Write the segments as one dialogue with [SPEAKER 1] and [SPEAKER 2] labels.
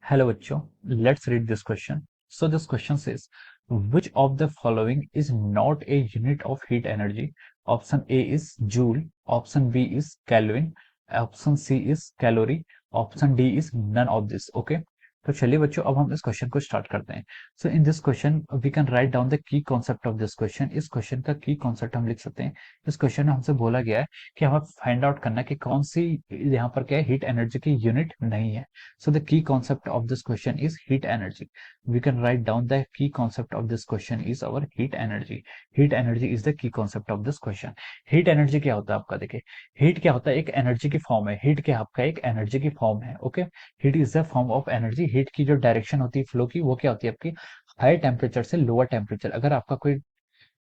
[SPEAKER 1] Hello बच्चों, let's read this question. So this question says, which of the following is not a unit of heat energy? Option A is joule, option B is Kelvin, option C is calorie, option D is none of this. Okay, तो चलिए बच्चों अब हम इस question को start करते हैं. So in this question we can write down the key concept of this question. इस क्वेश्चन का की कॉन्सेप्ट हम लिख सकते हैं. इस क्वेश्चन में हमसे बोला गया है कि हमें फाइंड आउट करना है कि कौन सी यहाँ पर क्या है, हीट एनर्जी की यूनिट नहीं है. So the key concept of this question is heat energy. We can write down the key concept of this question is our heat energy. Heat energy is the key concept of this question. Heat energy क्या होता है आपका देखिए. Heat क्या होता है, एक energy की फॉर्म है. Heat क्या आपका एक एनर्जी की फॉर्म है. Okay, Heat is the form of energy. Heat की जो डायरेक्शन होती है फ्लो की, वो क्या होती है आपकी हाई टेम्परेचर से लोअर टेम्परेचर. अगर आपका कोई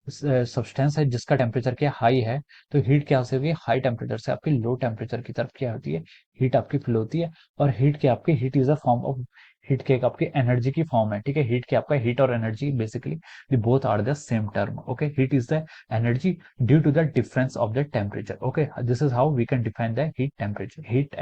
[SPEAKER 1] सब्सटेंस है जिसका टेम्परेचर क्या हाई है, तो हीट क्या होगी, हाई टेम्परेचर से आपकी लो टेम्परेचर की तरफ क्या होती है, हीट आपकी फ्लो होती है. और हीट क्या आपकी, heat is a form of, heat के एक आपकी एनर्जी की फॉर्म है. ठीक है, हीट क्या आपका, हीट और energy basically the both are the same term. Okay, heat is the energy due to the difference of the temperature. Okay, this is how we can define the heat temperature, heat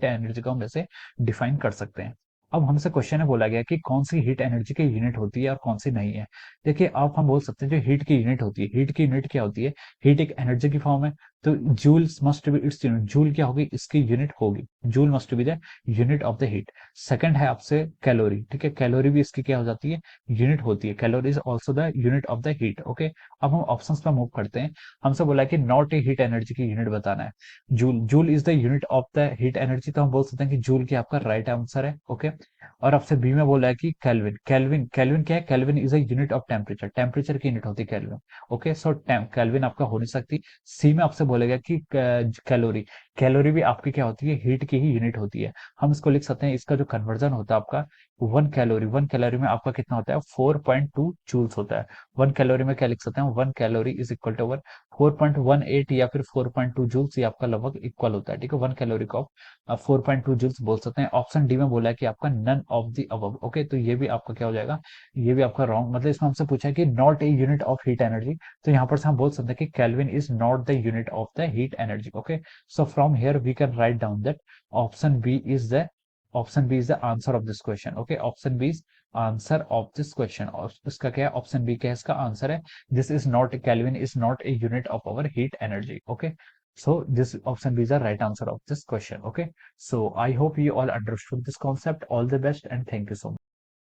[SPEAKER 1] energy को हम ऐसे define कर सकते हैं. अब हमसे question में बोला गया कि कौन सी हीट एनर्जी की यूनिट होती है और कौन सी नहीं है. देखिए, आप हम बोल सकते हैं जो हीट की यूनिट होती है, हीट की यूनिट क्या होती है, हीट एक एनर्जी की फॉर्म है. तो joules must be its unit, joule क्या होगी, इसकी यूनिट होगी. Joule must be the unit of the heat. Second है आपसे कैलोरी. ठीक है, कैलोरी भी इसकी क्या हो जाती है, यूनिट होती है. Calorie is also the unit of the heat. Okay, अब हम ऑप्शंस पर मूव करते हैं. हमसे बोला है कि नॉट ए हीट एनर्जी की यूनिट बताना है. Joule, joule is the unit of the heat energy, तो हम बोल सकते हैं कि जूल की आपका राइट आंसर है. ओके, और आपसे बी में बोला है कि केल्विन. केल्विन केल्विन क्या है, kelvin is a unit of temperature, temperature की यूनिट होती है केल्विन. ओके, सो केल्विन आपका हो नहीं सकती. सी में आपसे बोलेगा कि कैलोरी, कैलोरी भी आपकी क्या होती है, हीट की ही यूनिट होती है. हम इसको लिख सकते हैं, इसका जो कन्वर्जन होता है आपका, वन कैलोरी में आपका कितना होता है, 4.2 जूल्स होता है. वन कैलोरी में क्या लिख सकते हैं, one calorie is equal to 4.18 या फिर 4.2 जूल्स, ये आपका लगभग इक्वल होता है. ठीक है, वन कैलोरी को आप 4.2 जूल्स बोल सकते हैं. ऑप्शन डी में बोला है कि आपका none of the above. Okay, तो ये भी आपका क्या हो जाएगा, ये भी आपका रॉन्ग. मतलब इसमें हमसे पूछा है कि not a unit of heat energy, तो यहाँ पर से हम बोल सकते हैं कि kelvin is not the unit of the heat energy. Okay, so from here we can write down that option B is the, option B is the answer of this question. Okay, option B is answer of this question. और इसका क्या है, option B क्या है, इसका answer है. This is not, kelvin is not a unit of our heat energy. Okay, so this option B is the right answer of this question. Okay, so I hope you all understood this concept. All the best and thank you so much.